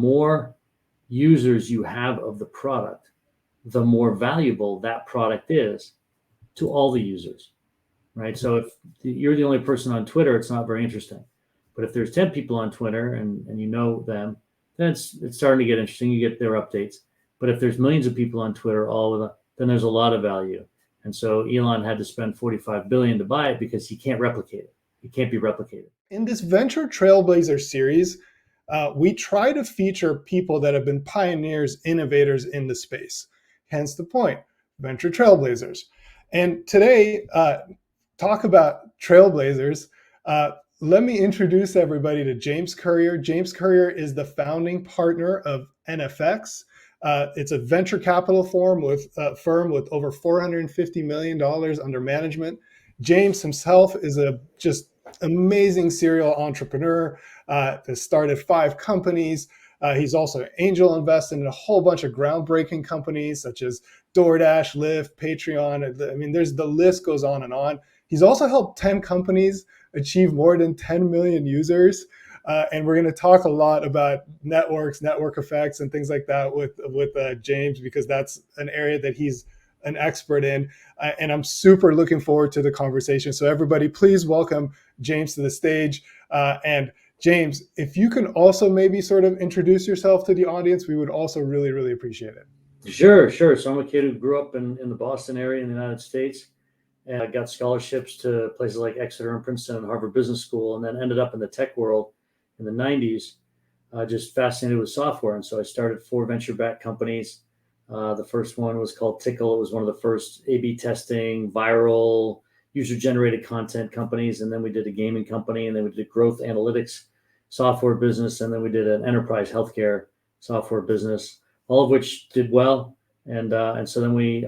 more users you have of the product, the more valuable that product is to all the users, right? So if you're the only person on Twitter, it's not very interesting. But if there's 10 people on Twitter and you know them, then it's starting to get interesting. You get their updates. But if there's millions of people on Twitter, then there's a lot of value. And so Elon had to spend $45 billion to buy it because he can't replicate it. It can't be replicated. In this Venture Trailblazer series, we try to feature people that have been pioneers, innovators in the space. Hence the point, Venture Trailblazers. And today, talk about Trailblazers. Let me introduce everybody to James Currier. James Currier is the founding partner of NFX. It's a venture capital firm with over $450 million under management. James himself is a just amazing serial entrepreneur, has started 5 companies. He's also angel invested in a whole bunch of groundbreaking companies such as DoorDash, Lyft, Patreon. I mean, the list goes on and on. He's also helped 10 companies achieve more than 10 million users. And we're going to talk a lot about networks, network effects, and things like that with James, because that's an area that he's an expert in. And I'm super looking forward to the conversation. So everybody, please welcome James to the stage. And James, if you can also maybe sort of introduce yourself to the audience, we would also really, really appreciate it. Sure. So I'm a kid who grew up in the Boston area in the United States. And I got scholarships to places like Exeter and Princeton and Harvard Business School, and then ended up in the tech world in the 90s, just fascinated with software. And so I started 4 venture-backed companies. The first one was called Tickle. It was one of the first A/B testing, viral, user-generated content companies. And then we did a gaming company, and then we did a growth analytics software business, and then we did an enterprise healthcare software business, all of which did well. And so then we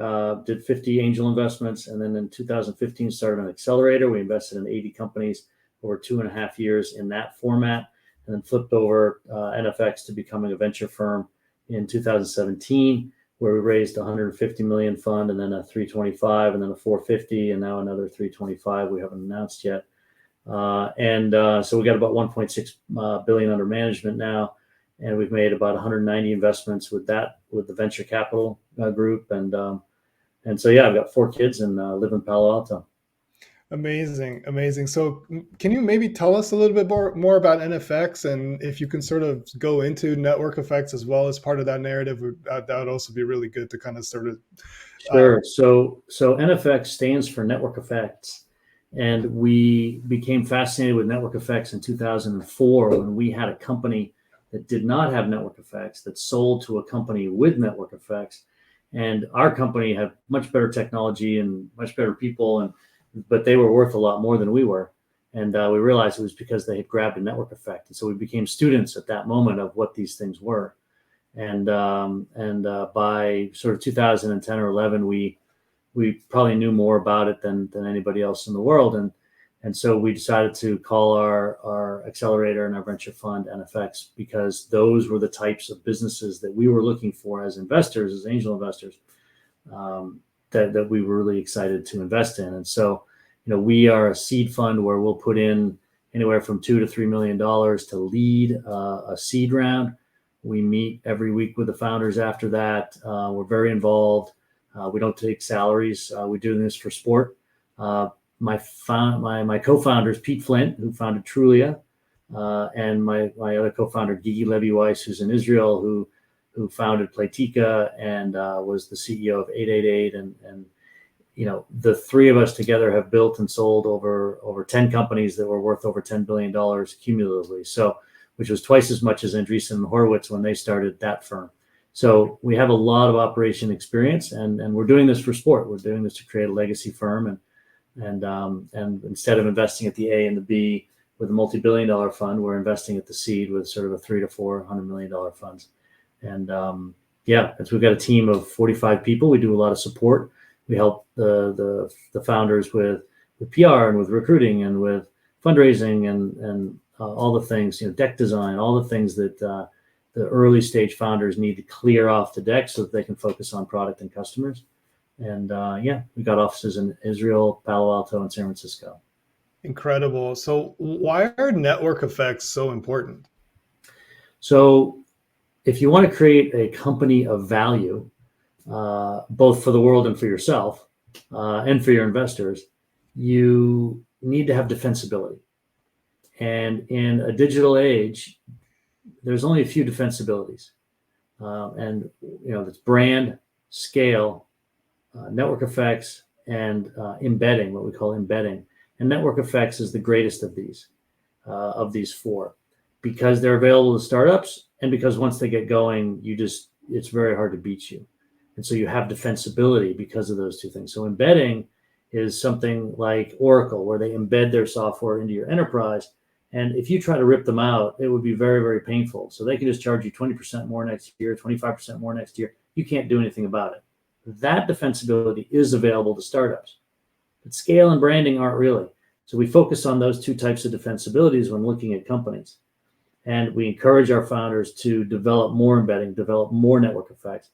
did 50 angel investments. And then in 2015, started an accelerator. We invested in 80 companies over 2.5 years in that format, and then flipped over NFX to becoming a venture firm in 2017, where we raised $150 million fund, and then a 325, and then a 450, and now another 325 we haven't announced yet. So we got about 1.6 billion under management now, and we've made about 190 investments with the venture capital group. And so, yeah, I've got 4 kids and live in Palo Alto. Amazing. So can you maybe tell us a little bit more about NFX, and if you can sort of go into network effects as well as part of that narrative, that would also be really good to kind of sort of. Sure. So NFX stands for network effects. And we became fascinated with network effects in 2004 when we had a company that did not have network effects that sold to a company with network effects. And our company had much better technology and much better people, but they were worth a lot more than we were. And we realized it was because they had grabbed a network effect. And so we became students at that moment of what these things were. And by sort of 2010 or 11, we probably knew more about it than anybody else in the world. And so we decided to call our accelerator and our venture fund NFX, because those were the types of businesses that we were looking for as investors, as angel investors, that we were really excited to invest in. And so, we are a seed fund where we'll put in anywhere from $2 to $3 million to lead a seed round. We meet every week with the founders after that. We're very involved. We don't take salaries. We do this for sport. My co-founders, Pete Flint, who founded Trulia, and my other co-founder, Gigi Levy-Weiss, who's in Israel, who founded Playtika and was the CEO of 888. And the 3 of us together have built and sold over 10 companies that were worth over $10 billion cumulatively. So, which was twice as much as Andreessen and Horowitz when they started that firm. So we have a lot of operation experience, and we're doing this for sport. We're doing this to create a legacy firm, and instead of investing at the A and the B with a multi-billion-dollar fund, we're investing at the seed with sort of a $300 to $400 million funds. And we've got a team of 45 people. We do a lot of support. We help the founders with PR and with recruiting and with fundraising and all the things, deck design, all the things that the early stage founders need to clear off the deck so that they can focus on product and customers. And we got offices in Israel, Palo Alto, and San Francisco. Incredible. So why are network effects so important? So if you want to create a company of value, both for the world and for yourself, and for your investors, you need to have defensibility. And in a digital age, there's only a few defensibilities. And that's brand, scale, network effects, and embedding, what we call embedding. And network effects is the greatest of these four, because they're available to startups, and because once they get going, it's very hard to beat you. And so you have defensibility because of those two things. So embedding is something like Oracle, where they embed their software into your enterprise. And if you try to rip them out, it would be very, very painful. So they can just charge you 20% more next year, 25% more next year. You can't do anything about it. That defensibility is available to startups. But scale and branding aren't really. So we focus on those two types of defensibilities when looking at companies. And we encourage our founders to develop more embedding, develop more network effects.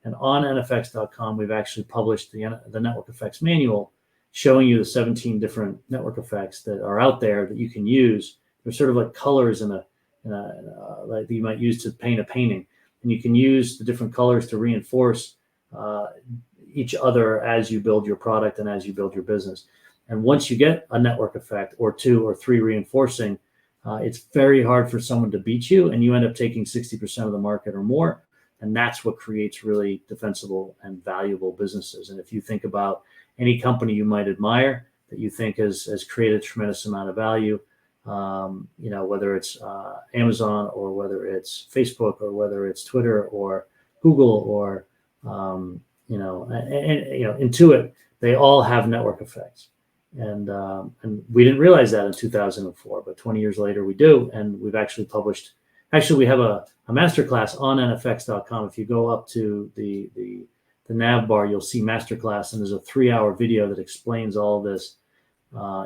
And on nfx.com, we've actually published the network effects manual, showing you the 17 different network effects that are out there that you can use. They're sort of like colors like you might use to paint a painting. And you can use the different colors to reinforce each other as you build your product and as you build your business. And once you get a network effect or two or three reinforcing, it's very hard for someone to beat you, and you end up taking 60% of the market or more. And that's what creates really defensible and valuable businesses. And if you think about any company you might admire that you think has created a tremendous amount of value, whether it's Amazon, or whether it's Facebook, or whether it's Twitter or Google, or Intuit, they all have network effects. And we didn't realize that in 2004, but 20 years later we do. And we've actually we have a masterclass on nfx.com. If you go up to the nav bar, you'll see masterclass, and there's a 3-hour video that explains all of this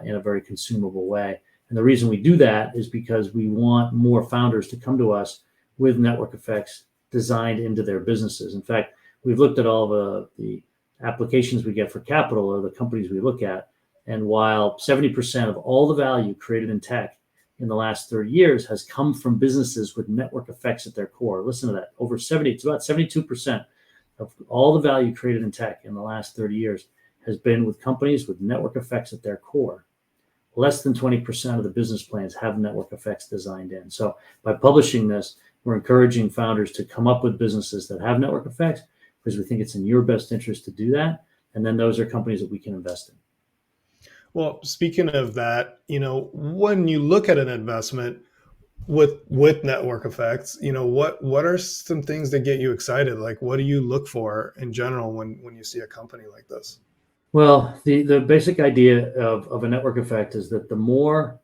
in a very consumable way. And the reason we do that is because we want more founders to come to us with network effects designed into their businesses. In fact, we've looked at all the applications we get for capital, or the companies we look at. And while 70% of all the value created in tech in the last 30 years has come from businesses with network effects at their core, listen to that, it's about 72% of all the value created in tech in the last 30 years has been with companies with network effects at their core. Less than 20% of the business plans have network effects designed in. So by publishing this, we're encouraging founders to come up with businesses that have network effects, because we think it's in your best interest to do that. And then those are companies that we can invest in. Well, speaking of that, when you look at an investment with network effects, what are some things that get you excited? Like, what do you look for in general when you see a company like this? Well, the basic idea of a network effect is that the more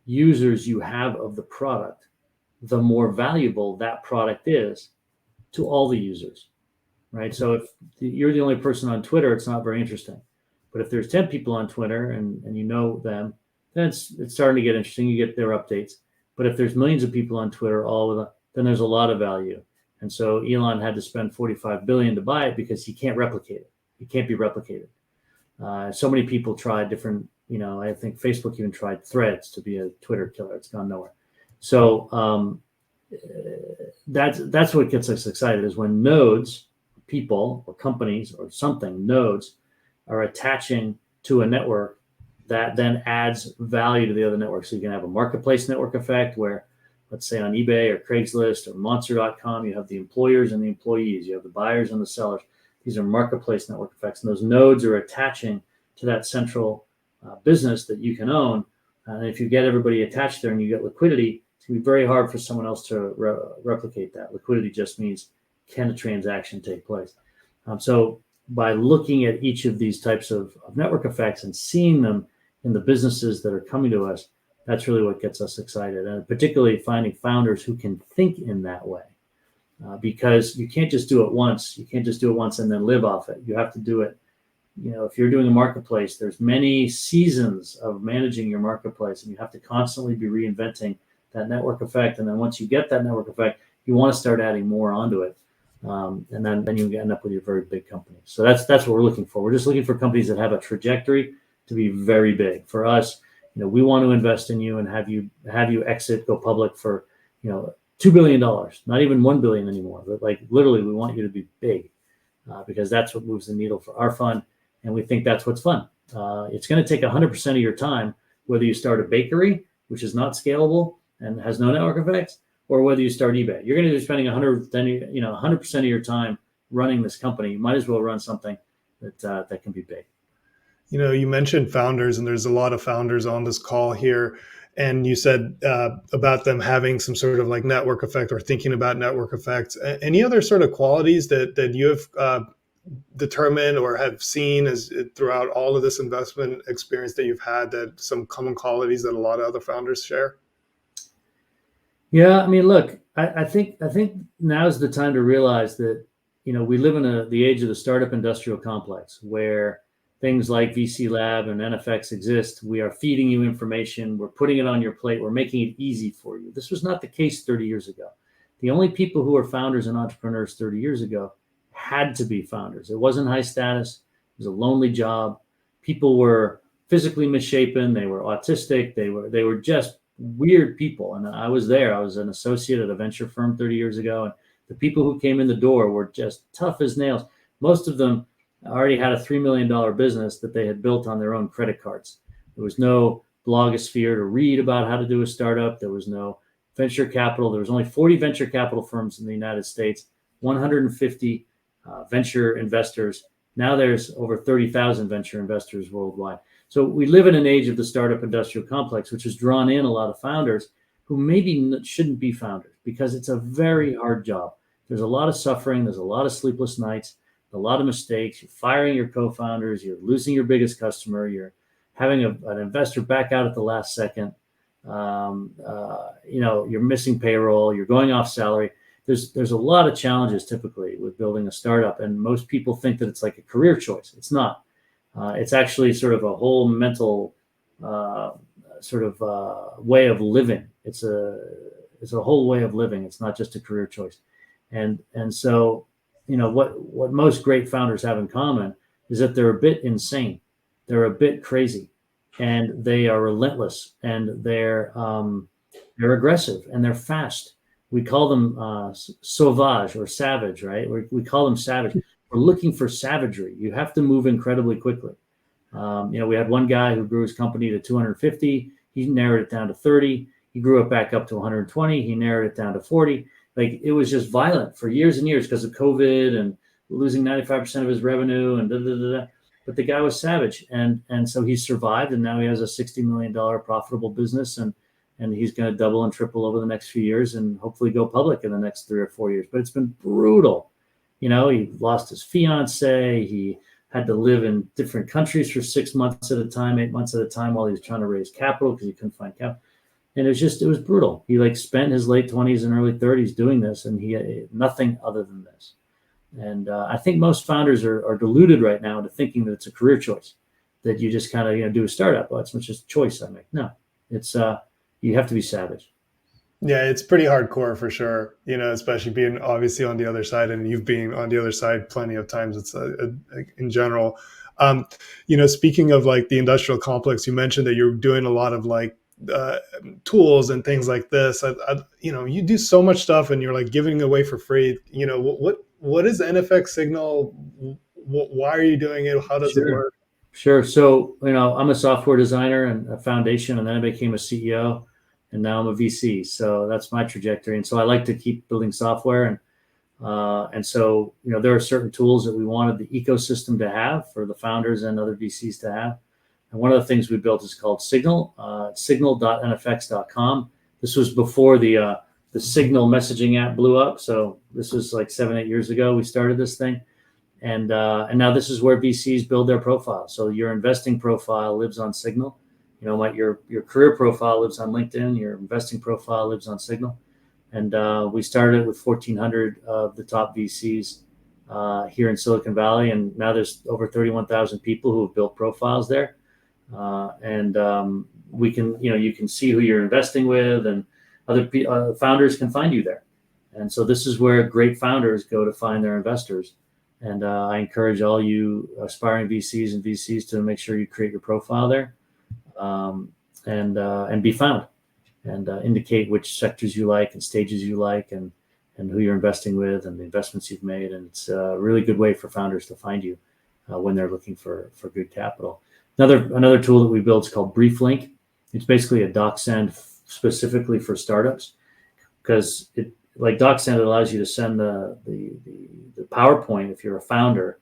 users you have of the product, the more valuable that product is to all the users, right? So if you're the only person on Twitter, it's not very interesting. But if there's 10 people on Twitter and you know them, then it's starting to get interesting. You get their updates. But if there's millions of people on Twitter, then there's a lot of value. And so Elon had to spend $45 billion to buy it, because he can't replicate it. It can't be replicated. So many people tried different, I think Facebook even tried Threads to be a Twitter killer. It's gone nowhere. So that's what gets us excited, is when nodes, people or companies or nodes are attaching to a network that then adds value to the other network. So you can have a marketplace network effect where, let's say on eBay or Craigslist or Monster.com, you have the employers and the employees, you have the buyers and the sellers. These are marketplace network effects, and those nodes are attaching to that central business that you can own. And if you get everybody attached there and you get liquidity, it's going to be very hard for someone else to replicate that. Liquidity just means, can a transaction take place? So by looking at each of these types of network effects and seeing them in the businesses that are coming to us, that's really what gets us excited. And particularly finding founders who can think in that way. Because you can't just do it once. You can't just do it once and then live off it. You have to do it. If you're doing a marketplace, there's many seasons of managing your marketplace, and you have to constantly be reinventing that network effect. And then once you get that network effect, you want to start adding more onto it. And then you end up with your very big company. So that's what we're looking for. We're just looking for companies that have a trajectory to be very big. For us, we want to invest in you and have you exit, go public for, $2 billion, not even 1 billion anymore, but like literally we want you to be big because that's what moves the needle for our fund. And we think that's what's fun. It's going to take 100% of your time, whether you start a bakery, which is not scalable and has no network effects, or whether you start eBay. You're going to be spending 100% of your time running this company. You might as well run something that can be big. You mentioned founders, and there's a lot of founders on this call here. And you said about them having some sort of like network effect or thinking about network effects. Any other sort of qualities that you have determined or have seen as throughout all of this investment experience that you've had, that some common qualities that a lot of other founders share? Yeah, I mean, look, I think now's the time to realize that we live in the age of the startup industrial complex, where things like VC Lab and NFX exist. We are feeding you information. We're putting it on your plate. We're making it easy for you. This was not the case 30 years ago. The only people who were founders and entrepreneurs 30 years ago had to be founders. It wasn't high status. It was a lonely job. People were physically misshapen. They were autistic. They were just weird people. And I was there. I was an associate at a venture firm 30 years ago. And the people who came in the door were just tough as nails. Most of them already had a $3 million business that they had built on their own credit cards. There was no blogosphere to read about how to do a startup. There was no venture capital. There was only 40 venture capital firms in the United States, 150 venture investors. Now there's over 30,000 venture investors worldwide. So we live in an age of the startup industrial complex, which has drawn in a lot of founders who maybe shouldn't be founders, because it's a very hard job. There's a lot of suffering. There's a lot of sleepless nights, a lot of mistakes. You're firing your co-founders. You're losing your biggest customer. You're having an investor back out at the last second. You're missing payroll. You're going off salary. There's a lot of challenges typically with building a startup, and most people think that it's like a career choice. It's not. It's actually sort of a whole mental way of living. It's a whole way of living. It's not just a career choice. And so, what most great founders have in common is that they're a bit insane. They're a bit crazy, and they are relentless, and they're aggressive, and they're fast. We call them sauvage or savage, right? We call them savage. We're looking for savagery. You have to move incredibly quickly. We had one guy who grew his company to 250. He narrowed it down to 30. He grew it back up to 120. He narrowed it down to 40. Like, it was just violent for years and years because of COVID and losing 95% of his revenue and da, da, da, da. But the guy was savage. And so he survived, and now he has a $60 million profitable business, and he's going to double and triple over the next few years and hopefully go public in the next 3 or 4 years. But it's been brutal. He lost his fiance. He had to live in different countries for 6 months at a time, 8 months at a time, while he was trying to raise capital because he couldn't find capital. And it was brutal. He spent his late 20s and early 30s doing this, and he had nothing other than this. And I think most founders are deluded right now into thinking that it's a career choice, that you just kind of do a startup. Well, it's just a choice I make. No, it's you have to be savage. Yeah, it's pretty hardcore for sure, especially being obviously on the other side, and you've been on the other side plenty of times. It's in general. Speaking of like the industrial complex, you mentioned that you're doing a lot of like tools and things like this. You do so much stuff, and you're like giving away for free. What is NFX Signal? Why are you doing it? How does it work? Sure. So, I'm a software designer and a foundation, and then I became a CEO, and now I'm a VC. So that's my trajectory. And so I like to keep building software. And so, there are certain tools that we wanted the ecosystem to have for the founders and other VCs to have. And one of the things we built is called Signal, signal.nfx.com. This was before the Signal messaging app blew up. So this was like 7-8 years ago we started this thing. And now this is where VCs build their profile. So your investing profile lives on Signal. Your career profile lives on LinkedIn. Your investing profile lives on Signal. And we started with 1,400 of the top VCs here in Silicon Valley. And now there's over 31,000 people who have built profiles there. We can, you can see who you're investing with, and other founders can find you there. And so this is where great founders go to find their investors. And I encourage all you aspiring VCs and VCs to make sure you create your profile there, and be found. and indicate which sectors you like and stages you like, and who you're investing with and the investments you've made. And it's a really good way for founders to find you when they're looking for good capital. Another tool that we built is called BriefLink. It's basically a DocSend specifically for startups, because like DocSend, it allows you to send the PowerPoint if you're a founder,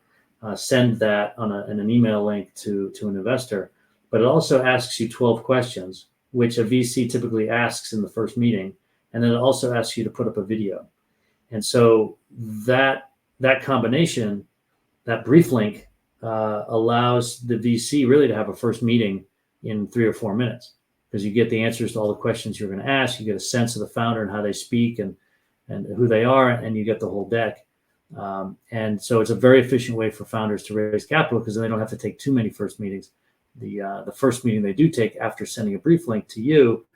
send that in an email link to an investor. But it also asks you 12 questions, which a VC typically asks in the first meeting, and then it also asks you to put up a video. And so that combination, that BriefLink, allows the VC really to have a first meeting in 3 or 4 minutes, because you get the answers to all the questions you're going to ask. You get a sense of the founder and how they speak and who they are, and you get the whole deck. And so it's a very efficient way for founders to raise capital, because then they don't have to take too many first meetings. The first meeting they do take after sending a BriefLink to you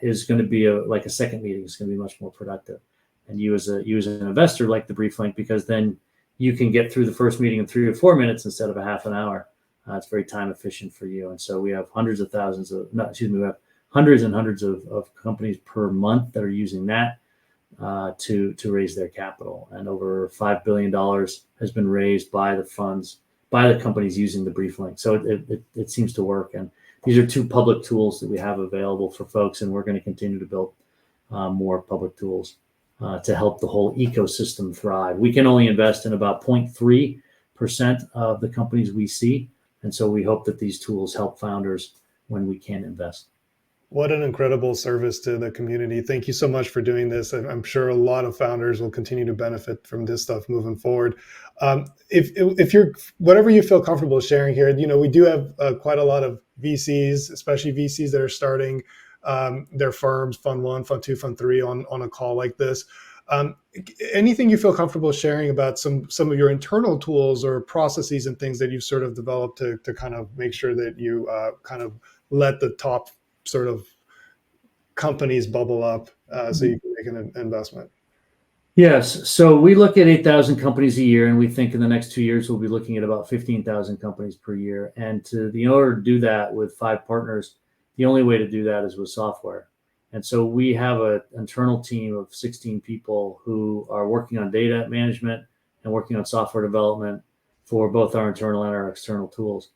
is going to be like a second meeting. It's going to be much more productive. And you as an investor like the BriefLink, because then you can get through the first meeting in 3 or 4 minutes instead of a half an hour. It's very time efficient for you. And so we have hundreds and hundreds of companies per month that are using that to raise their capital. And over $5 billion has been raised by the companies using the BriefLink. So it seems to work. And these are 2 public tools that we have available for folks, and we're going to continue to build more public tools to help the whole ecosystem thrive. We can only invest in about 0.3% of the companies we see. And so we hope that these tools help founders when we can't invest. What an incredible service to the community. Thank you so much for doing this. I'm sure a lot of founders will continue to benefit from this stuff moving forward. If you're, whatever you feel comfortable sharing here, we do have quite a lot of VCs, especially VCs that are starting their firms, Fund 1, Fund 2, Fund 3 on a call like this. Anything you feel comfortable sharing about some of your internal tools or processes and things that you've sort of developed to kind of make sure that you kind of let the top sort of companies bubble up so you can make an investment? Yes. So we look at 8,000 companies a year, and we think in the next 2 years, we'll be looking at about 15,000 companies per year. And in order to do that with 5 partners, the only way to do that is with software. And so we have an internal team of 16 people who are working on data management and working on software development for both our internal and our external tools.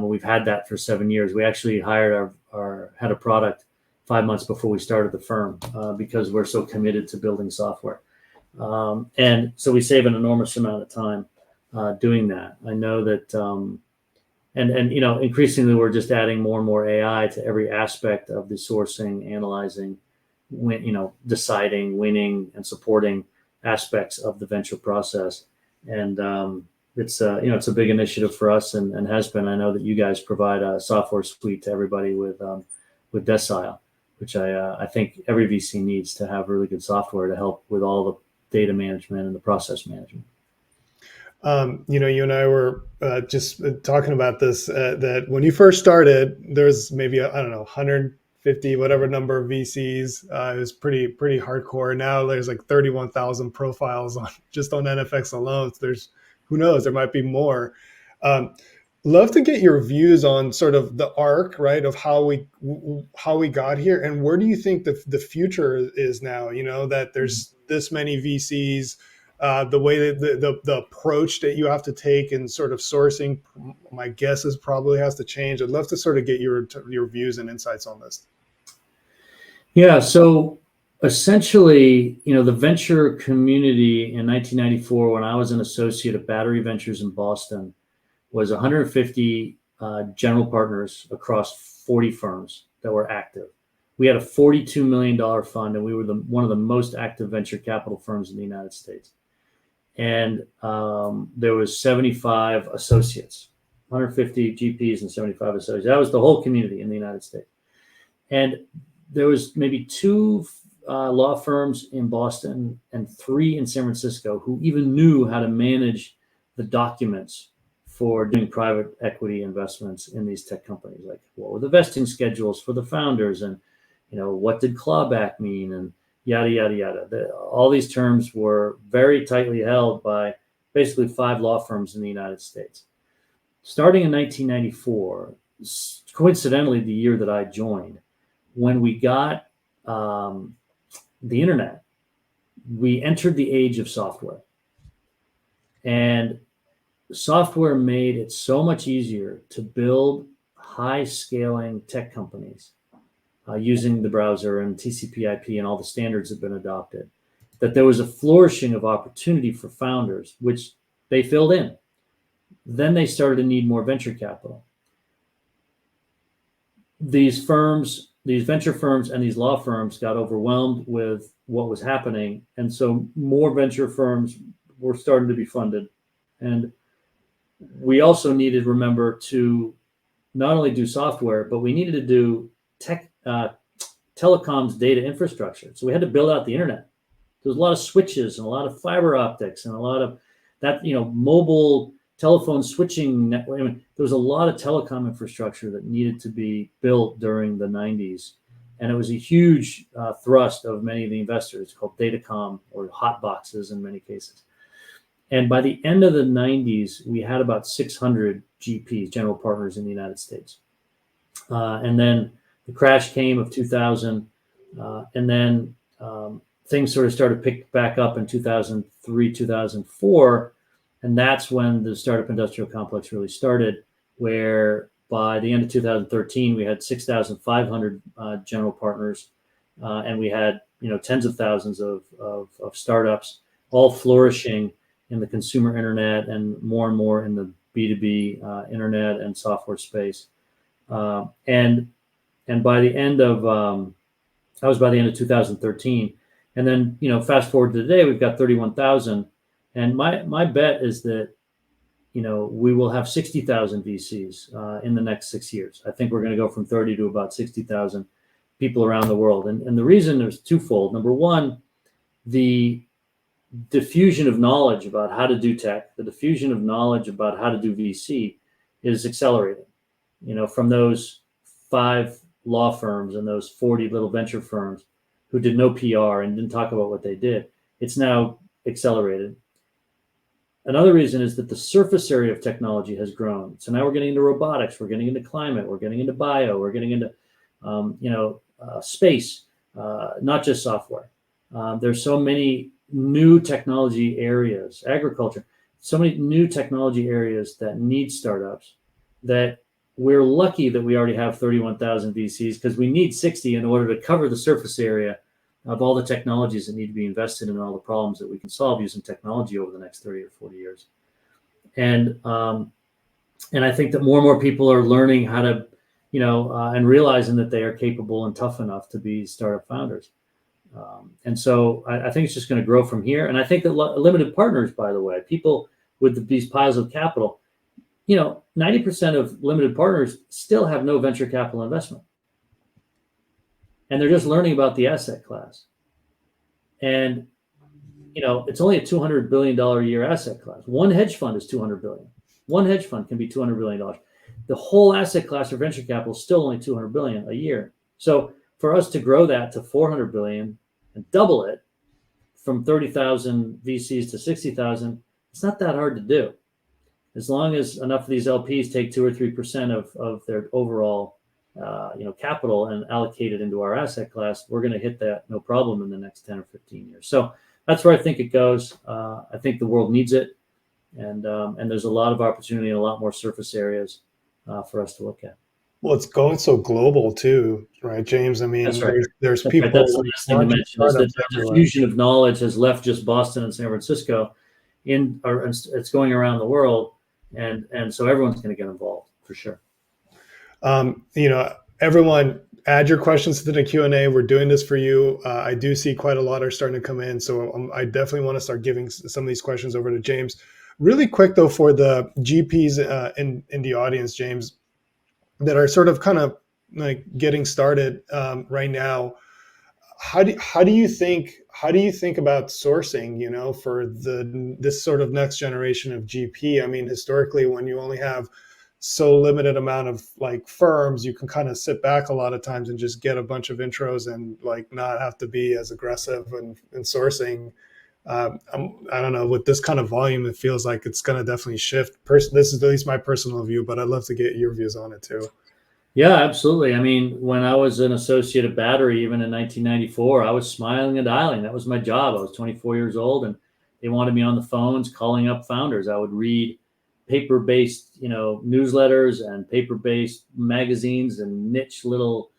We've had that for 7 years. We actually hired our head of product 5 months before we started the firm because we're so committed to building software. And so we save an enormous amount of time doing that. I know that, and increasingly we're just adding more and more AI to every aspect of the sourcing, analyzing, deciding, winning, and supporting aspects of the venture process. And it's a big initiative for us and has been. I know that you guys provide a software suite to everybody with Decile, which I think every VC needs to have really good software to help with all the data management and the process management. You and I were just talking about this, that when you first started, there's maybe, 150, whatever number of VCs. It was pretty hardcore. Now there's like 31,000 profiles on NFX alone. So there's, who knows, there might be more. Love to get your views on sort of the arc, right, of how we got here, and where do you think the future is now? That there's this many VCs, the way that the approach that you have to take in sort of sourcing, my guess is probably has to change. I'd love to sort of get your views and insights on this. Yeah. So essentially, the venture community in 1994, when I was an associate at Battery Ventures in Boston, was 150 general partners across 40 firms that were active. We had a $42 million fund, and we were one of the most active venture capital firms in the United States. And there was 75 associates, 150 GPs and 75 associates. That was the whole community in the United States. And there was maybe 2 law firms in Boston and 3 in San Francisco who even knew how to manage the documents for doing private equity investments in these tech companies. Like, what were the vesting schedules for the founders, and what did clawback mean, and yada yada yada. All these terms were very tightly held by basically 5 law firms in the United States. Starting in 1994, coincidentally the year that I joined, when we got the internet, we entered the age of software. And software made it so much easier to build high scaling tech companies using the browser and TCP/IP and all the standards that have been adopted, that there was a flourishing of opportunity for founders, which they filled in. Then they started to need more venture capital. These firms, these venture firms and these law firms got overwhelmed with what was happening. And so more venture firms were starting to be funded. And we also needed, remember, to not only do software, but we needed to do telecoms data infrastructure. So we had to build out the internet. There was a lot of switches and a lot of fiber optics and a lot of that, mobile telephone switching network. I mean, there was a lot of telecom infrastructure that needed to be built during the 90s. And it was a huge thrust of many of the investors, called datacom or hot boxes in many cases. And by the end of the 90s, we had about 600 GPs, general partners, in the United States. And then the crash came of 2000. And then things sort of started to pick back up in 2003, 2004. And that's when the startup industrial complex really started, where by the end of 2013, we had 6,500 general partners. And we had, tens of thousands of startups, all flourishing in the consumer internet and more in the B2B internet and software space. And by the end of, that was by the end of 2013. And then, fast forward to today, we've got 31,000. And my bet is that, we will have 60,000 VCs in the next 6 years. I think we're going to go from 30 to about 60,000 people around the world. And the reason is twofold. Number one, the diffusion of knowledge about how to do tech, the diffusion of knowledge about how to do VC is accelerating. From those 5 law firms and those 40 little venture firms who did no PR and didn't talk about what they did, it's now accelerated. Another reason is that the surface area of technology has grown. So now we're getting into robotics, we're getting into climate, we're getting into bio, we're getting into space, not just software. There's so many new technology areas, agriculture, so many new technology areas that need startups, that we're lucky that we already have 31,000 VCs, because we need 60 in order to cover the surface area of all the technologies that need to be invested in, and all the problems that we can solve using technology over the next 30 or 40 years. And I think that more and more people are learning how to, and realizing that they are capable and tough enough to be startup founders. And so I think it's just going to grow from here. And I think that limited partners, by the way, people with these piles of capital, 90% of limited partners still have no venture capital investment. And they're just learning about the asset class. And, it's only a $200 billion a year asset class. One hedge fund is $200 billion. One hedge fund can be $200 billion. The whole asset class for venture capital is still only $200 billion a year. So for us to grow that to $400 billion and double it from 30,000 VCs to 60,000, it's not that hard to do. As long as enough of these LPs take 2 or 3% of their overall capital and allocate it into our asset class, we're going to hit that no problem in the next 10 or 15 years. So that's where I think it goes. I think the world needs it. And there's a lot of opportunity and a lot more surface areas for us to look at. Well, it's going so global too, right, James? I mean, that's right. there's people. Right. That's the last thing to mention is that the diffusion of knowledge has left just Boston and San Francisco, it's going around the world, and so everyone's going to get involved for sure. Everyone, add your questions to the Q&A. We're doing this for you. I do see quite a lot are starting to come in, so I definitely want to start giving some of these questions over to James. Really quick though, for the GPs in the audience, James, that are sort of kind of like getting started right now, how do you think about sourcing, for this sort of next generation of GP? I mean, historically, when you only have so limited amount of like firms, you can kind of sit back a lot of times and just get a bunch of intros and like not have to be as aggressive in sourcing. I don't know, with this kind of volume, it feels like it's going to definitely shift. This is at least my personal view, but I'd love to get your views on it too. Yeah, absolutely. I mean, when I was an associate at Battery, even in 1994, I was smiling and dialing. That was my job. I was 24 years old, and they wanted me on the phones calling up founders. I would read paper-based, newsletters and paper-based magazines and niche little,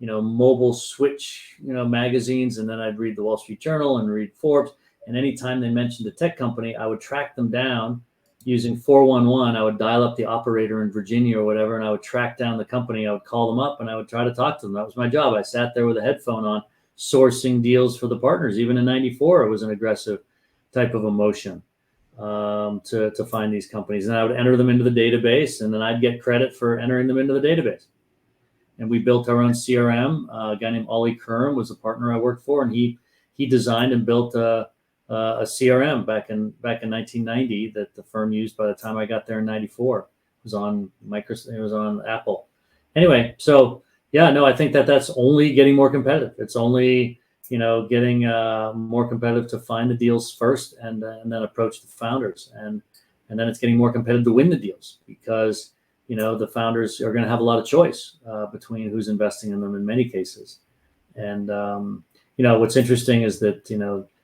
mobile switch, magazines, and then I'd read the Wall Street Journal and read Forbes. And anytime they mentioned a tech company, I would track them down using 411. I would dial up the operator in Virginia or whatever, and I would track down the company. I would call them up and I would try to talk to them. That was my job. I sat there with a headphone on, sourcing deals for the partners. Even in '94, it was an aggressive type of emotion, to find these companies. And I would enter them into the database, and then I'd get credit for entering them into the database. And we built our own CRM. A guy named Ollie Kern was a partner I worked for, and he designed and built a CRM back in 1990 that the firm used by the time I got there in '94. It was on Microsoft. It was on Apple. Anyway, so yeah, no, I think that's only getting more competitive. It's only getting more competitive to find the deals first, and then approach the founders, and then it's getting more competitive to win the deals, because the founders are going to have a lot of choice between who's investing in them in many cases. And what's interesting is that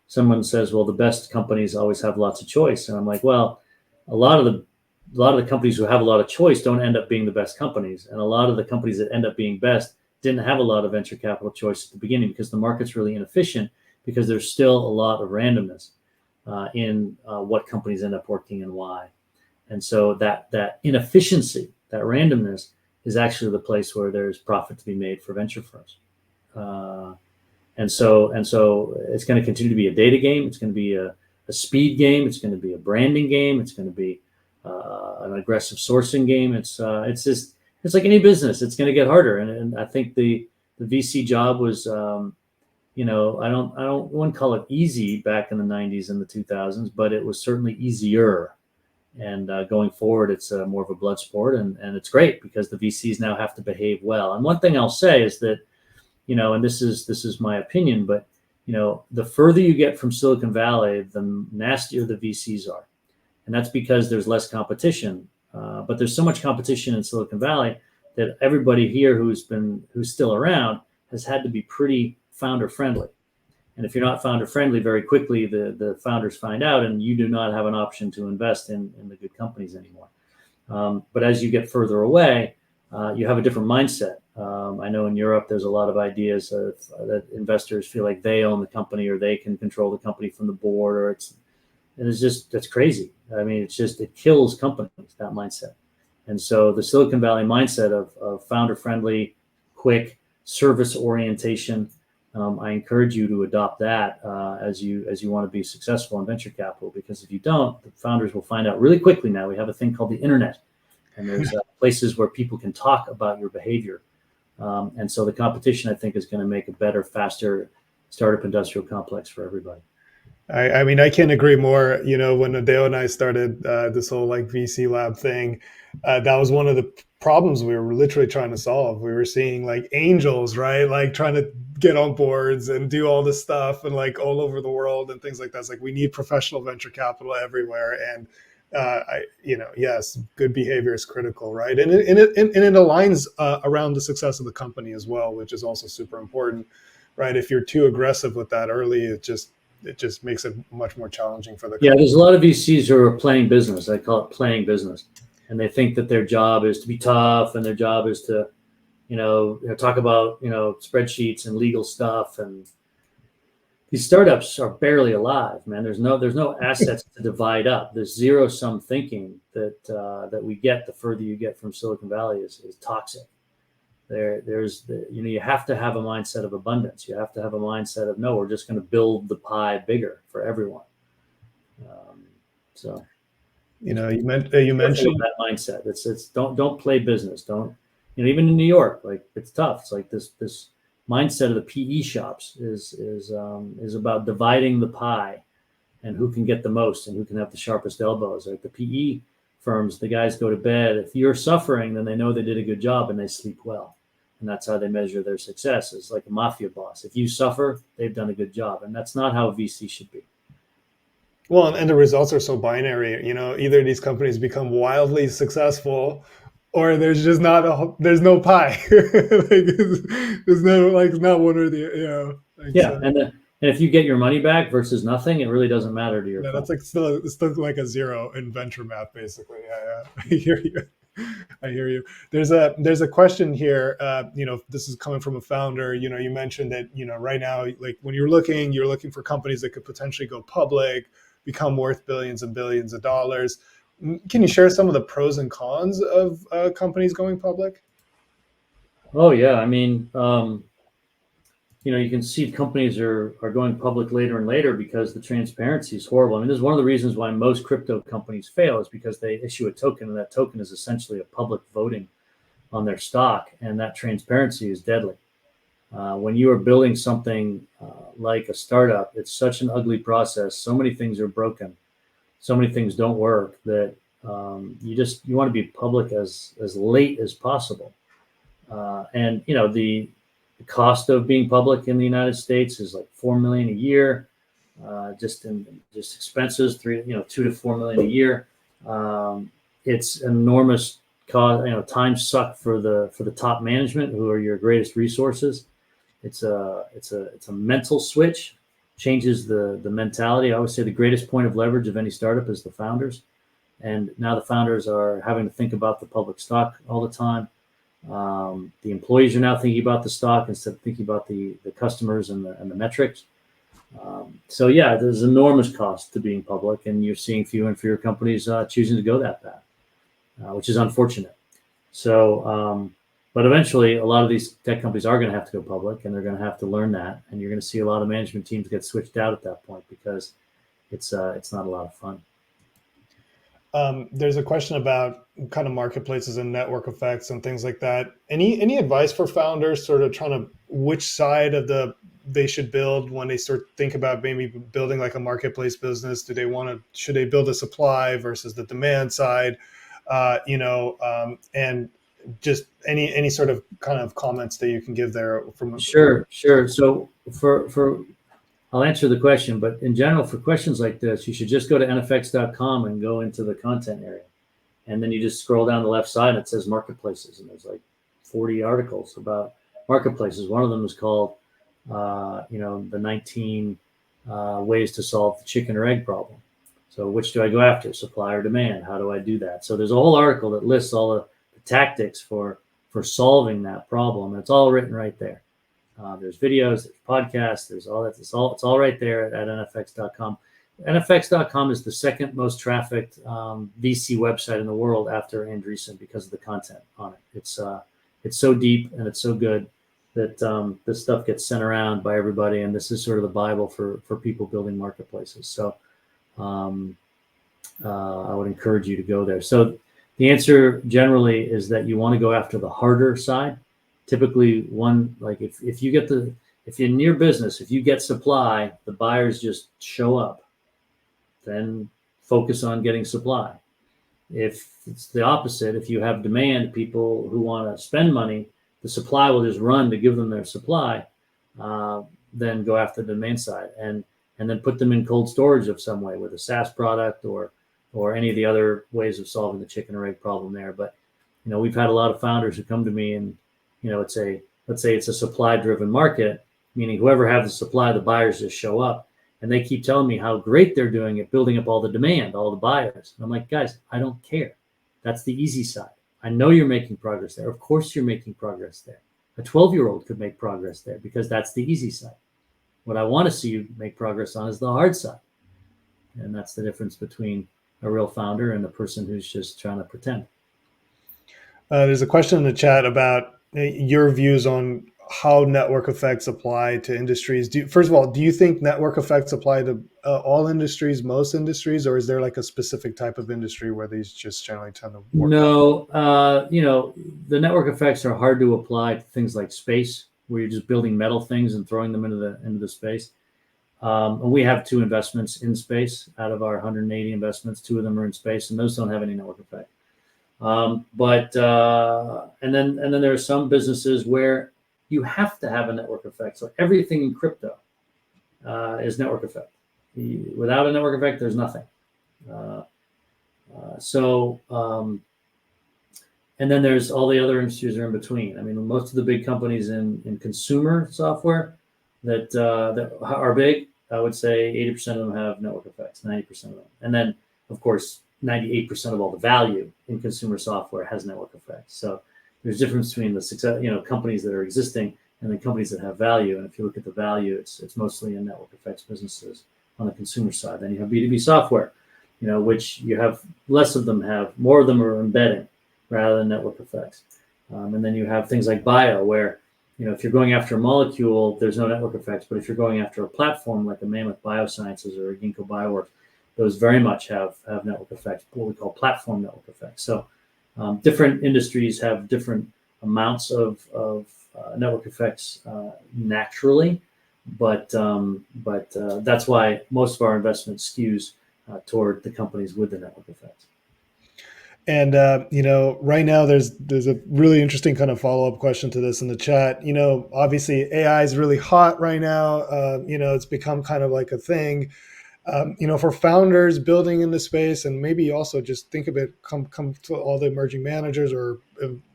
someone says, well, the best companies always have lots of choice. And I'm like, well, a lot of the companies who have a lot of choice don't end up being the best companies. And a lot of the companies that end up being best didn't have a lot of venture capital choice at the beginning, because the market's really inefficient, because there's still a lot of randomness in what companies end up working and why. And so that inefficiency, that randomness, is actually the place where there's profit to be made for venture firms. And so it's going to continue to be a data game. It's going to be a speed game. It's going to be a branding game. It's going to be an aggressive sourcing game. It's like any business. It's going to get harder. And I think the VC job was, wouldn't call it easy back in the '90s and the 2000s, but it was certainly easier. And going forward, it's more of a blood sport, and it's great because the VCs now have to behave well. And one thing I'll say is that, and this is my opinion, but the further you get from Silicon Valley, the nastier the VCs are, and that's because there's less competition. But there's so much competition in Silicon Valley that everybody here who's still around has had to be pretty founder friendly. And if you're not founder friendly, very quickly the founders find out, and you do not have an option to invest in the good companies anymore. But as you get further away, you have a different mindset. I know in Europe, there's a lot of ideas that investors feel like they own the company, or they can control the company from the board, or that's crazy. I mean, it kills companies, that mindset. And so the Silicon Valley mindset of founder friendly, quick service orientation, I encourage you to adopt that as you want to be successful in venture capital, because if you don't, the founders will find out really quickly. Now we have a thing called the internet, and there's places where people can talk about your behavior. And so the competition, I think, is going to make a better, faster startup industrial complex for everybody. I mean, I can't agree more. When Adeo and I started this whole like VC lab thing, that was one of the problems we were literally trying to solve. We were seeing like angels, right? Like trying to get on boards and do all this stuff, and like all over the world and things like that. It's like we need professional venture capital everywhere. And yes, good behavior is critical, right? And it aligns around the success of the company as well, which is also super important, right? If you're too aggressive with that early, it just makes it much more challenging for the company. Yeah, there's a lot of VCs who are playing business. I call it playing business, and they think that their job is to be tough, and their job is to, talk about spreadsheets and legal stuff. And these startups are barely alive, man. There's no assets to divide up. There's zero sum thinking that we get the further you get from Silicon Valley is toxic. You have to have a mindset of abundance. You have to have a mindset of, no, we're just going to build the pie bigger for everyone. So, you mentioned that mindset. It's don't play business. Don't, even in New York, like it's tough. It's like this mindset of the PE shops is about dividing the pie and who can get the most and who can have the sharpest elbows. Like the PE firms, the guys go to bed. If you're suffering, then they know they did a good job and they sleep well. And that's how they measure their success. It's like a mafia boss. If you suffer, they've done a good job. And that's not how a VC should be. Well, and the results are so binary. Either these companies become wildly successful, or there's just there's no pie. Like, there's no, like, not one or the, like, Yeah, so. and if you get your money back versus nothing, it really doesn't matter to your Yeah, that's fund. like still like a zero in venture math, basically. Yeah, yeah. I hear you. I hear you. There's a question here. This is coming from a founder. You mentioned that right now, like, when you're looking for companies that could potentially go public, become worth billions and billions of dollars. Can you share some of the pros and cons of companies going public? Oh yeah, I mean, you can see companies are going public later and later because the transparency is horrible. I mean, this is one of the reasons why most crypto companies fail, is because they issue a token, and that token is essentially a public voting on their stock, and that transparency is deadly. When you are building something like a startup, it's such an ugly process. So many things are broken, so many things don't work, that you want to be public as late as possible. And the cost of being public in the United States is like 4 million a year, just expenses, 2 to 4 million a year. It's enormous cost. Time suck for the top management, who are your greatest resources. It's a mental switch, changes the mentality. I always say the greatest point of leverage of any startup is the founders, and now the founders are having to think about the public stock all the time. The employees are now thinking about the stock instead of thinking about the customers and the metrics. So yeah, there's enormous cost to being public, and you're seeing fewer and fewer companies choosing to go that path, which is unfortunate. So, but eventually, a lot of these tech companies are going to have to go public, and they're going to have to learn that, and you're going to see a lot of management teams get switched out at that point, because it's not a lot of fun. There's a question about kind of marketplaces and network effects and things like that. Any advice for founders, sort of trying to, which side of they should build when they start think about maybe building like a marketplace business? Should they build a supply versus the demand side? And just any sort of kind of comments that you can give there from. Sure, sure. So for I'll answer the question, but in general, for questions like this, you should just go to nfx.com and go into the content area. And then you just scroll down the left side, and it says marketplaces. And there's like 40 articles about marketplaces. One of them is called, the 19 ways to solve the chicken or egg problem. So which do I go after, supply or demand? How do I do that? So there's a whole article that lists all the tactics for solving that problem. And it's all written right there. There's videos, there's podcasts, there's all that. It's all right there at nfx.com. NFX.com is the second most trafficked VC website in the world after Andreessen, because of the content on it. It's so deep and it's so good that this stuff gets sent around by everybody, and this is sort of the Bible for people building marketplaces. So I would encourage you to go there. So the answer generally is that you want to go after the harder side. Typically, if you're near business, if you get supply, the buyers just show up, then focus on getting supply. If it's the opposite, if you have demand, people who want to spend money, the supply will just run to give them their supply. Then go after the demand side, and then put them in cold storage of some way with a SaaS product or any of the other ways of solving the chicken or egg problem there. But we've had a lot of founders who come to me, and let's say it's a supply driven market, meaning whoever has the supply, the buyers just show up. And they keep telling me how great they're doing at building up all the demand, all the buyers. And I'm like, guys, I don't care. That's the easy side. I know you're making progress there. Of course you're making progress there. A 12-year-old could make progress there, because that's the easy side. What I want to see you make progress on is the hard side. And that's the difference between a real founder and a person who's just trying to pretend. There's a question in the chat about your views on how network effects apply to industries. First of all, do you think network effects apply to all industries, most industries, or is there like a specific type of industry where these just generally tend to work? No, the network effects are hard to apply to things like space, where you're just building metal things and throwing them into the space. And we have 2 investments in space out of our 180 investments. 2 of them are in space, and those don't have any network effect. And then there are some businesses where you have to have a network effect. So everything in crypto is network effect. Without a network effect, there's nothing. And then there's all the other industries are in between. I mean, most of the big companies in consumer software that are big, I would say 80% of them have network effects, 90% of them. And then, of course, 98% of all the value in consumer software has network effects. So there's a difference between the success, companies that are existing and the companies that have value. And if you look at the value, it's mostly in network effects businesses on the consumer side. Then you have B2B software, which you have less of them have, more of them are embedding rather than network effects. And then you have things like bio, where, if you're going after a molecule, there's no network effects. But if you're going after a platform like a Mammoth Biosciences or a Ginkgo Bioworks, those very much have network effects, what we call platform network effects. So different industries have different amounts of network effects naturally, but that's why most of our investment skews toward the companies with the network effects. And right now there's a really interesting kind of follow-up question to this in the chat. Obviously AI is really hot right now. It's become kind of like a thing. For founders building in the space, and maybe also just think of it, come to all the emerging managers or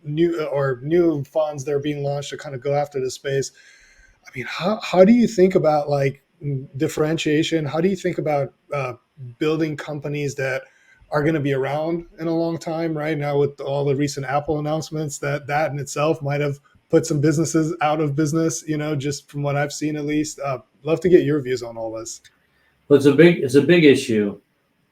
new funds that are being launched to kind of go after the space. I mean, how do you think about like differentiation? How do you think about building companies that are going to be around in a long time? Right now, with all the recent Apple announcements, that in itself might have put some businesses out of business. Just from what I've seen, at least. Love to get your views on all this. Well, it's a big issue.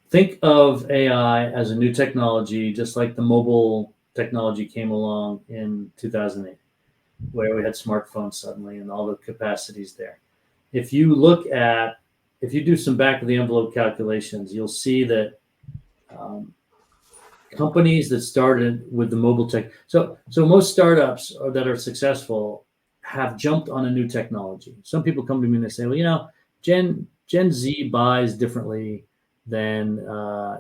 Think of AI as a new technology, just like the mobile technology came along in 2008, where we had smartphones suddenly and all the capacities there. If you do some back of the envelope calculations, you'll see that companies that started with the mobile tech. So most startups that are successful have jumped on a new technology. Some people come to me and they say, well, Gen Z buys differently than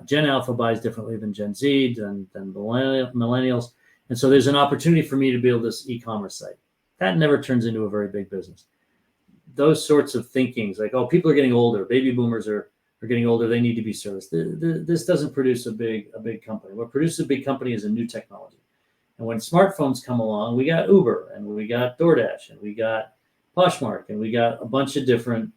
Gen Alpha buys differently than Gen Z, than millennials. And so there's an opportunity for me to build this e-commerce site. That never turns into a very big business. Those sorts of thinkings, like, people are getting older, baby boomers are getting older, they need to be serviced. This doesn't produce a big company. What produces a big company is a new technology. And when smartphones come along, we got Uber and we got DoorDash and we got Poshmark and we got a bunch of different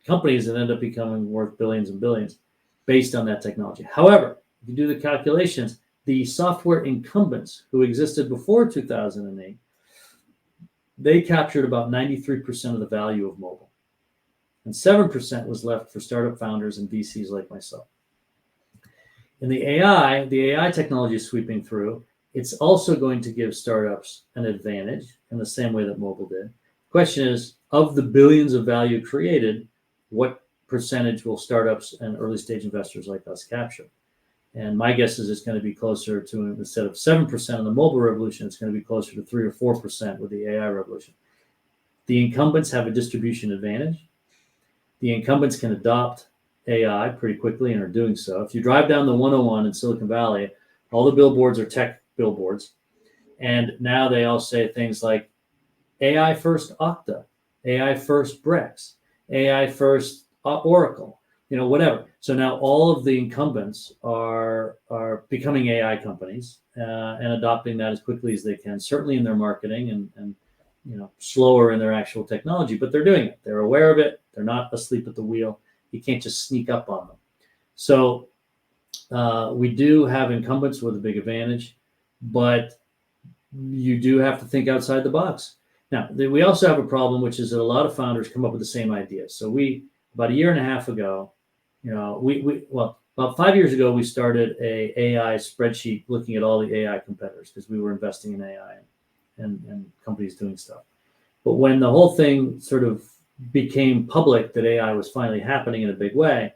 companies that end up becoming worth billions and billions based on that technology. However, if you do the calculations, the software incumbents who existed before 2008, they captured about 93% of the value of mobile. And 7% was left for startup founders and VCs like myself. In the AI technology is sweeping through. It's also going to give startups an advantage in the same way that mobile did. The question is, of the billions of value created, what percentage will startups and early stage investors like us capture? And my guess is it's going to be closer to, instead of 7% in the mobile revolution, it's going to be closer to 3 or 4% with the AI revolution. The incumbents have a distribution advantage. The incumbents can adopt AI pretty quickly and are doing so. If you drive down the 101 in Silicon Valley, all the billboards are tech billboards. And now they all say things like AI first Okta, AI first Brex, AI first Oracle, whatever. So now all of the incumbents are becoming AI companies and adopting that as quickly as they can, certainly in their marketing and slower in their actual technology, but they're doing it. They're aware of it. They're not asleep at the wheel. You can't just sneak up on them. So we do have incumbents with a big advantage, but you do have to think outside the box. Now, we also have a problem, which is that a lot of founders come up with the same ideas. So about a year and a half ago, about 5 years ago, we started a AI spreadsheet looking at all the AI competitors because we were investing in AI and companies doing stuff. But when the whole thing sort of became public that AI was finally happening in a big way,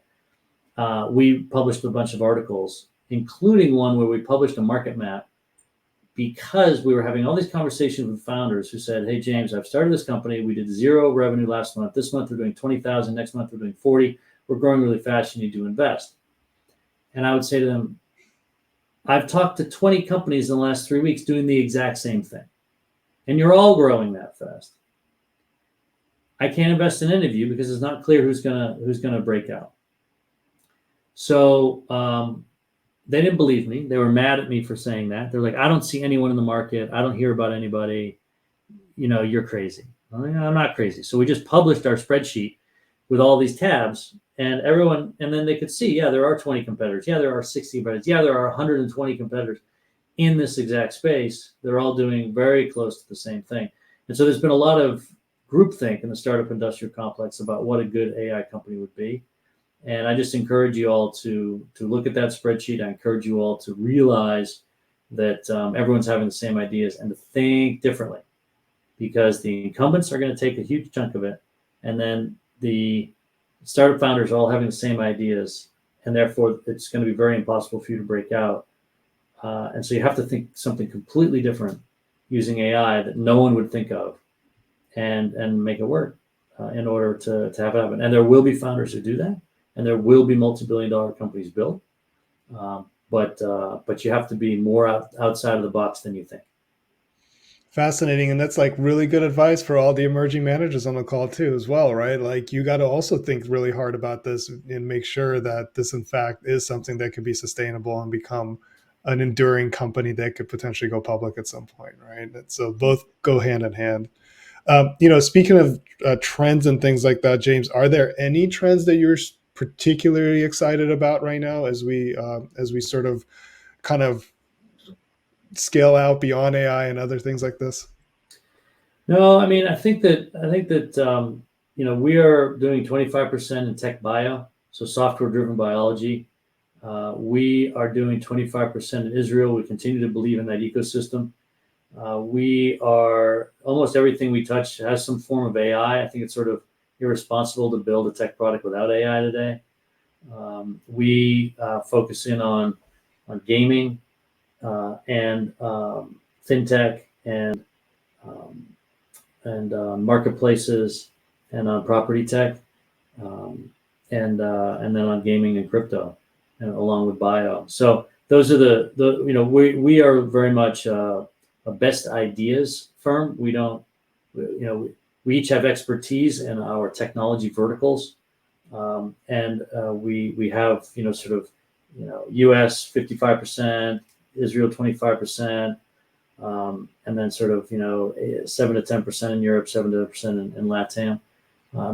we published a bunch of articles, including one where we published a market map, because we were having all these conversations with founders who said, hey, James, I've started this company. We did 0 revenue last month. This month we're doing 20,000. Next month we're doing 40. We're growing really fast. You need to invest. And I would say to them, I've talked to 20 companies in the last 3 weeks doing the exact same thing. And you're all growing that fast. I can't invest in any of you because it's not clear who's gonna break out. So they didn't believe me. They were mad at me for saying that. They're like, I don't see anyone in the market. I don't hear about anybody. You're crazy. I'm not crazy. So we just published our spreadsheet with all these tabs, and then they could see, yeah, there are 20 competitors. Yeah, there are 60 competitors. Yeah, there are 120 competitors in this exact space. They're all doing very close to the same thing. And so there's been a lot of groupthink in the startup industrial complex about what a good AI company would be. And I just encourage you all to look at that spreadsheet. I encourage you all to realize that everyone's having the same ideas and to think differently, because the incumbents are going to take a huge chunk of it, and then the startup founders are all having the same ideas, and therefore it's going to be very impossible for you to break out. And so you have to think something completely different using AI that no one would think of, and make it work in order to have it happen. And there will be founders who do that, and there will be multi-billion-dollar companies built. But you have to be more outside of the box than you think. Fascinating. And that's like really good advice for all the emerging managers on the call too, as well, right? Like you got to also think really hard about this and make sure that this in fact is something that could be sustainable and become an enduring company that could potentially go public at some point, right? And so both go hand in hand. Speaking of trends and things like that, James, are there any trends that you're particularly excited about right now as we sort of kind of scale out beyond AI and other things like this? No, I mean, I think that we are doing 25% in tech bio, so software-driven biology. We are doing 25% in Israel. We continue to believe in that ecosystem. We are almost everything we touch has some form of AI. I think it's sort of irresponsible to build a tech product without AI today. We focus in on gaming and fintech and marketplaces and on property tech, and then on gaming and crypto, and along with bio. So those are we are very much a best ideas firm. We don't, we each have expertise in our technology verticals, and we have sort of U.S. 55%, Israel 25%. And then sort of 7 to 10% in Europe, 7 to 10% in LATAM.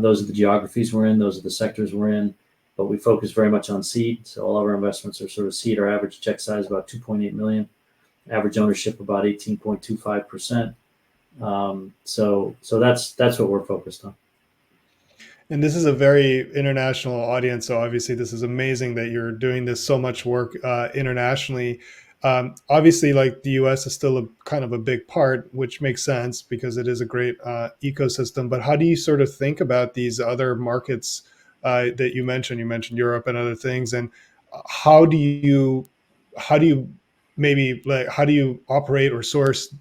Those are the geographies we're in. Those are the sectors we're in. But we focus very much on seed. So all of our investments are sort of seed. Our average check size about 2.8 million. Average ownership about 18.25%. So that's what we're focused on. And this is a very international audience. So obviously this is amazing that you're doing this so much work internationally. Obviously, like the US is still a kind of a big part, which makes sense because it is a great ecosystem. But how do you sort of think about these other markets that you mentioned? You mentioned Europe and other things. And how do you operate or source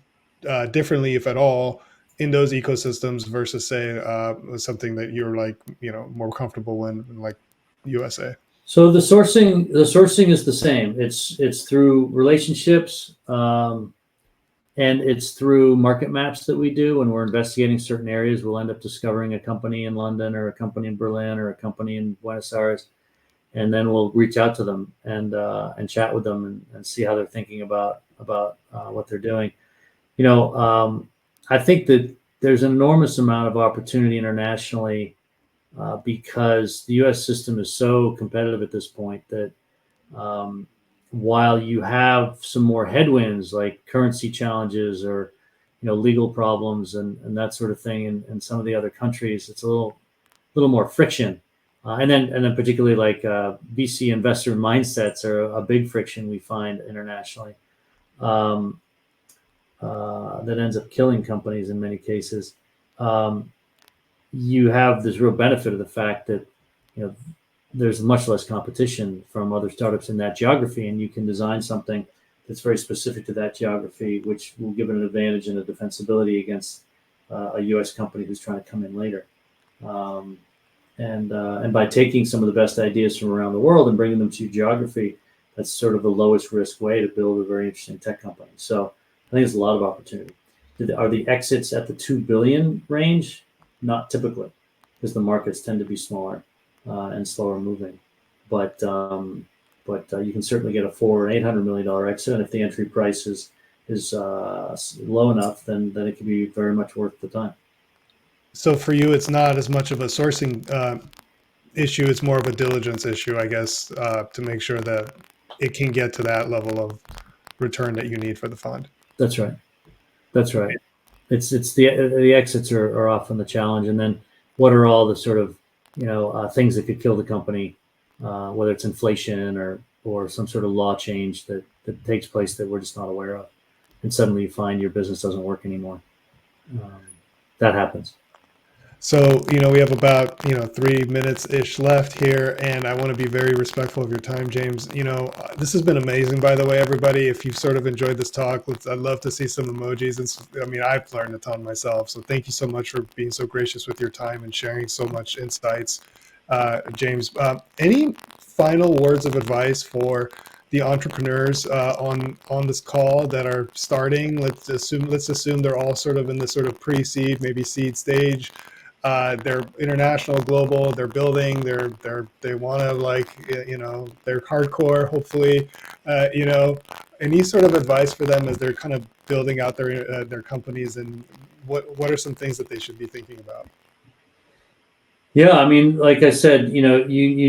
differently, if at all, in those ecosystems versus say something that you're like, more comfortable in like USA? So the sourcing is the same. It's through relationships, and it's through market maps that we do. When we're investigating certain areas, we'll end up discovering a company in London or a company in Berlin or a company in Buenos Aires, and then we'll reach out to them and chat with them and see how they're thinking about what they're doing. I think that there's an enormous amount of opportunity internationally. Because the U.S. system is so competitive at this point that while you have some more headwinds like currency challenges or legal problems and that sort of thing in some of the other countries, it's a little more friction, and then particularly like VC investor mindsets are a big friction we find internationally, that ends up killing companies in many cases. You have this real benefit of the fact that there's much less competition from other startups in that geography, and you can design something that's very specific to that geography, which will give it an advantage and a defensibility against a U.S. company who's trying to come in later. And by taking some of the best ideas from around the world and bringing them to geography, that's sort of the lowest risk way to build a very interesting tech company. So I think there's a lot of opportunity. Are the exits at the 2 billion range? Not typically, because the markets tend to be smaller and slower moving. But but you can certainly get a $400 or $800 million exit. And if the entry price is low enough, then it can be very much worth the time. So for you, it's not as much of a sourcing issue; it's more of a diligence issue, I guess, to make sure that it can get to that level of return that you need for the fund. That's right. That's right. It's the exits are often the challenge, and then what are all the sort of things that could kill the company, whether it's inflation or some sort of law change that takes place that we're just not aware of, and suddenly you find your business doesn't work anymore. That happens. So, we have about, 3 minutes-ish left here, and I want to be very respectful of your time, James. This has been amazing, by the way, everybody. If you've sort of enjoyed this talk, I'd love to see some emojis. I've learned a ton myself. So thank you so much for being so gracious with your time and sharing so much insights, James. Any final words of advice for the entrepreneurs on this call that are starting? Let's assume they're all sort of in the sort of pre-seed, maybe seed stage. They're international, global. They're building. They want to they're hardcore. Hopefully, any sort of advice for them as they're kind of building out their companies, and what are some things that they should be thinking about? Yeah, I mean, like I said, you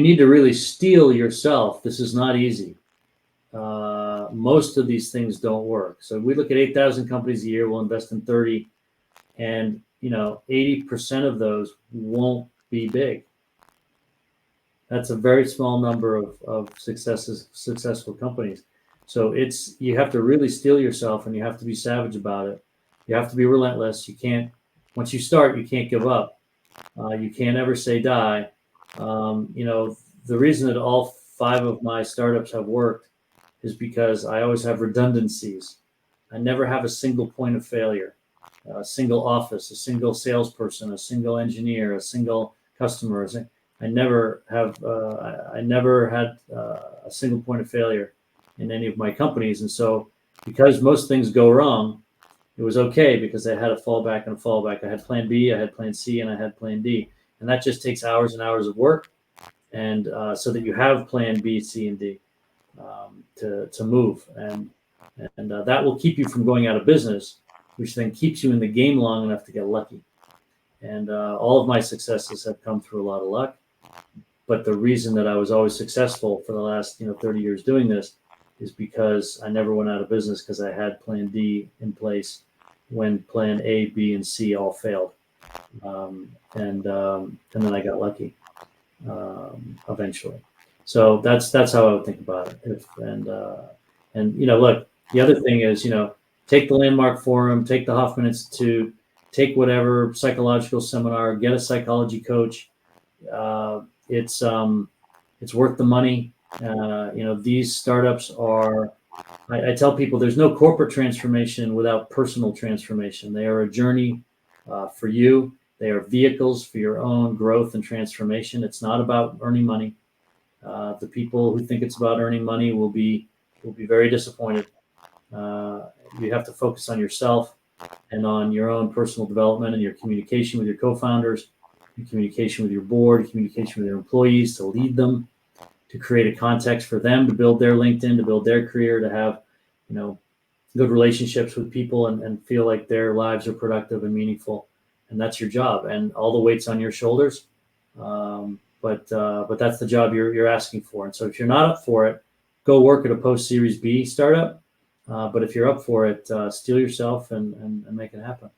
need to really steel yourself. This is not easy. Most of these things don't work. So we look at 8,000 companies a year. We'll invest in 30, and 80% of those won't be big. That's a very small number of successful companies. So you have to really steel yourself, and you have to be savage about it. You have to be relentless. Once you start, you can't give up. You can't ever say die. The reason that all 5 of my startups have worked is because I always have redundancies. I never have a single point of failure. A single office, a single salesperson, a single engineer, a single customer. I never had a single point of failure in any of my companies. And so because most things go wrong, it was okay because I had a fallback and a fallback. I had plan B, I had plan C, and I had plan D. And that just takes hours and hours of work. And so that you have plan B, C, and D to move. And that will keep you from going out of business, which then keeps you in the game long enough to get lucky. And all of my successes have come through a lot of luck. But the reason that I was always successful for the last 30 years doing this is because I never went out of business because I had plan D in place when plan A, B, and C all failed. And then I got lucky eventually. So that's how I would think about it. Look, the other thing is, take the Landmark Forum, take the Hoffman Institute, take whatever psychological seminar, get a psychology coach. It's worth the money. These startups are, I tell people there's no corporate transformation without personal transformation. They are a journey for you. They are vehicles for your own growth and transformation. It's not about earning money. The people who think it's about earning money will be very disappointed. You have to focus on yourself and on your own personal development and your communication with your co-founders, your communication with your board, communication with your employees, to lead them, to create a context for them to build their LinkedIn, to build their career, to have, good relationships with people and feel like their lives are productive and meaningful. And that's your job, and all the weight's on your shoulders. But that's the job you're asking for. And so if you're not up for it, go work at a post-Series B startup. But if you're up for it, steel yourself and make it happen.